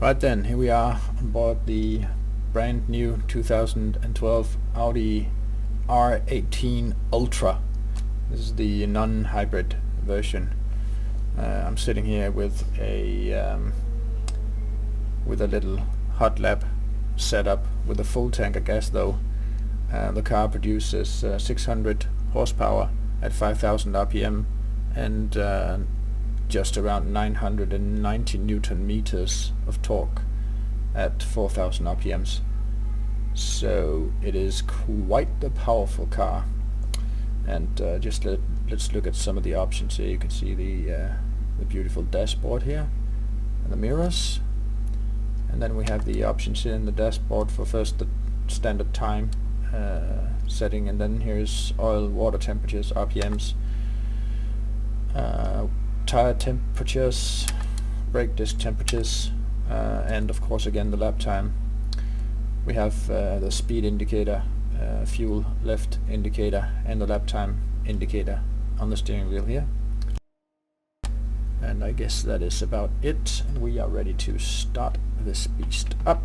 Right then, here we are on board the brand new 2012 Audi R18 Ultra. This is the non-hybrid version. I'm sitting here with a little hot lap setup with a full tank of gas though. The car produces 600 horsepower at 5,000 RPM and just around 990 Newton meters of torque at 4,000 RPMs. So it is quite the powerful car. And let's look at some of the options here. You can see the beautiful dashboard here and the mirrors, and then we have the options here in the dashboard for first the standard time setting, and then here's oil, water temperatures, RPMs, tire temperatures, brake disc temperatures, and of course again the lap time. We have the speed indicator, fuel left indicator, and the lap time indicator on the steering wheel here. And I guess that is about it, and we are ready to start this beast up.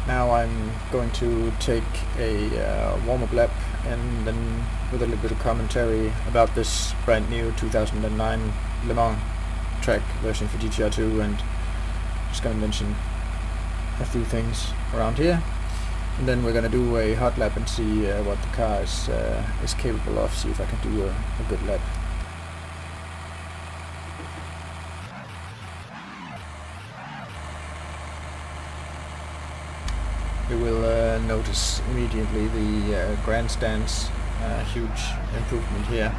Now I'm going to take a warm-up lap, and then with a little bit of commentary about this brand new 2009 Le Mans track version for GTR2, and just going to mention a few things around here, and then we're going to do a hot lap and see what the car is capable of, see if I can do a good lap. You will notice immediately the grandstands, huge improvement here.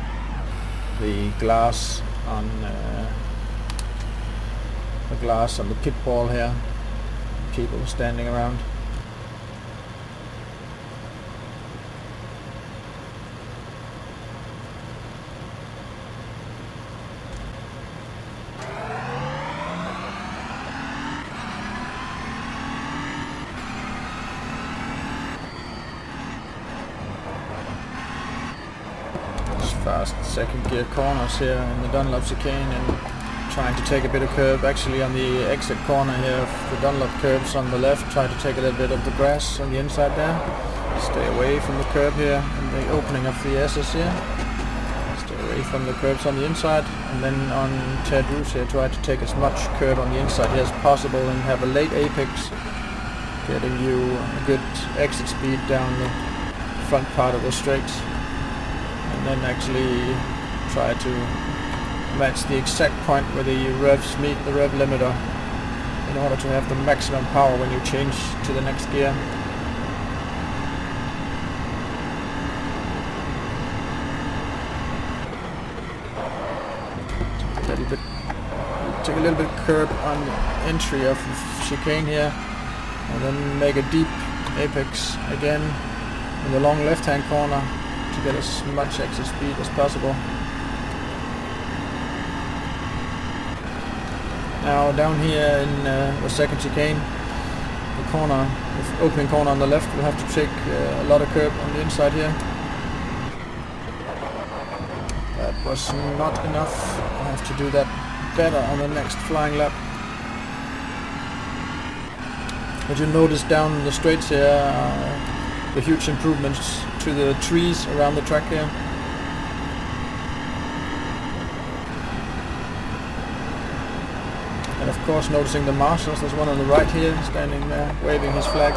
The glass on the pit wall here, people standing around. Fast second gear corners here in the Dunlop chicane, and trying to take a bit of curb actually on the exit corner here of the Dunlop curbs on the left. Try to take a little bit of the grass on the inside there. Stay away from the curb here and the opening of the S's here. Stay away from the curbs on the inside, and then on Ted Roos here try to take as much curb on the inside here as possible and have a late apex, getting you a good exit speed down the front part of the straights. And then actually try to match the exact point where the revs meet the rev limiter in order to have the maximum power when you change to the next gear. Take a little bit of curb on the entry of the chicane here, and then make a deep apex again in the long left hand corner to get as much exit speed as possible. Now down here in the second chicane, the corner, the opening corner on the left, we'll have to take a lot of curb on the inside here. That was not enough. I have to do that better on the next flying lap. But you notice down the straights here the huge improvements to the trees around the track here. And of course noticing the marshals. There's one on the right here standing there waving his flag.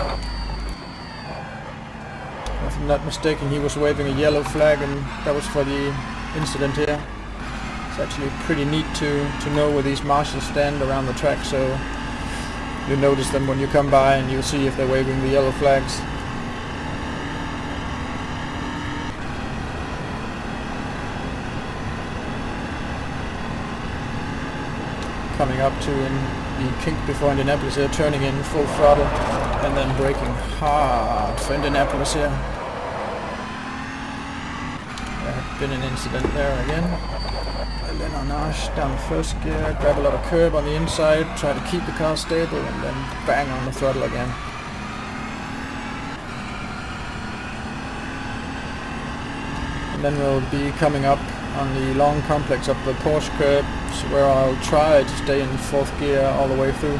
If I'm not mistaken, he was waving a yellow flag, and that was for the incident here. It's actually pretty neat to know where these marshals stand around the track, so you notice them when you come by and you'll see if they're waving the yellow flags. Coming up to the kink before Indianapolis here, turning in full throttle and then braking hard for Indianapolis here. There had been an incident there again. And then on Arsh down the first gear, grab a lot of curb on the inside, try to keep the car stable, and then bang on the throttle again. And then we'll be coming up on the long complex of the Porsche curbs, where I'll try to stay in 4th gear all the way through.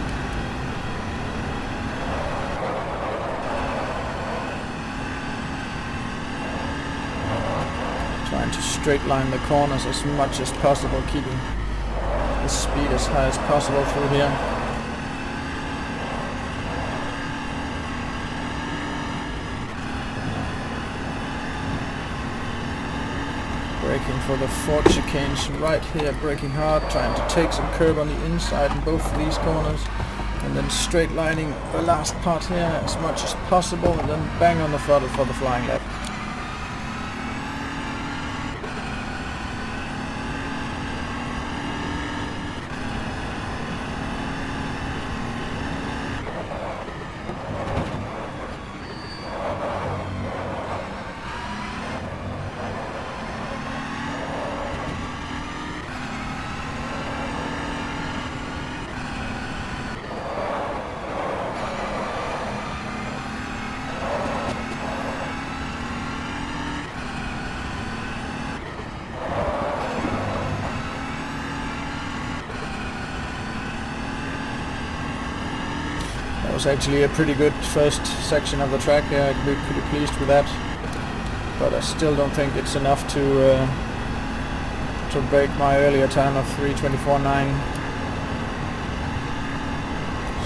Trying to straight line the corners as much as possible, keeping the speed as high as possible through here. Braking for the Ford chicanes right here, braking hard, trying to take some curb on the inside in both of these corners, and then straight lining the last part here as much as possible, and then bang on the throttle for the flying lap. Was actually a pretty good first section of the track here. I can be pretty pleased with that, but I still don't think it's enough to break my earlier time of 3:24.9.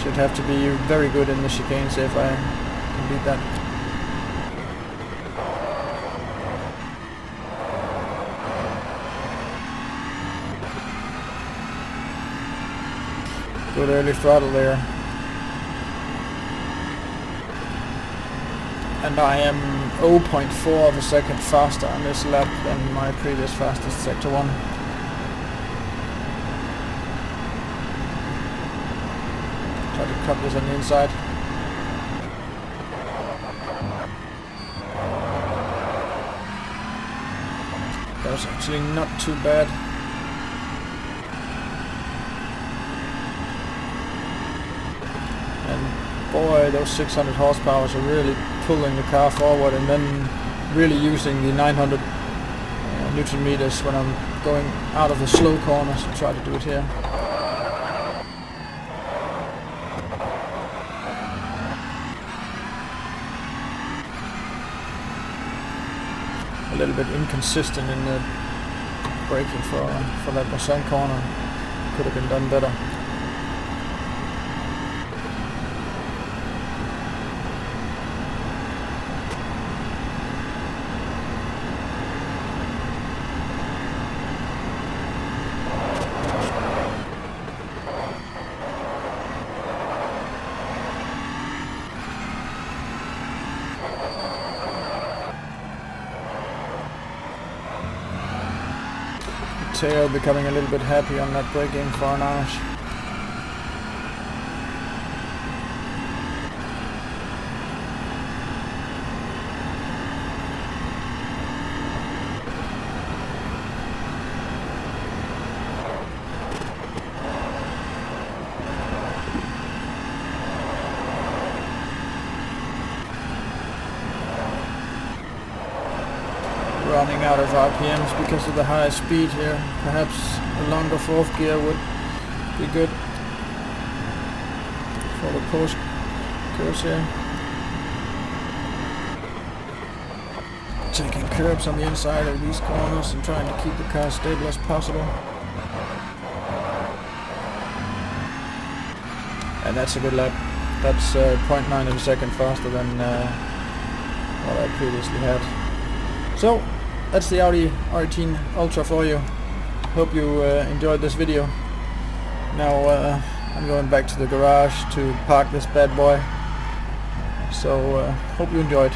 Should have to be very good in the chicanes if I can beat that. Good early throttle there. And I am 0.4 of a second faster on this lap than my previous fastest Sector 1. Try to cut this on the inside. That was actually not too bad. And boy, those 600 horsepower are really pulling the car forward, and then really using the 900 Newton meters when I'm going out of the slow corners. I'll try to do it here. A little bit inconsistent in the braking for that Mosan corner. Could have been done better. Tail becoming a little bit happy on that braking Farnage. Running out of RPMs because of the higher speed here. Perhaps a longer 4th gear would be good for the post curves here. Taking curbs on the inside of these corners and trying to keep the car stable as possible. And that's a good lap. That's 0.9 of a second faster than what I previously had. So that's the Audi R18 Ultra for you. Hope you enjoyed this video. Now I'm going back to the garage to park this bad boy. So hope you enjoyed.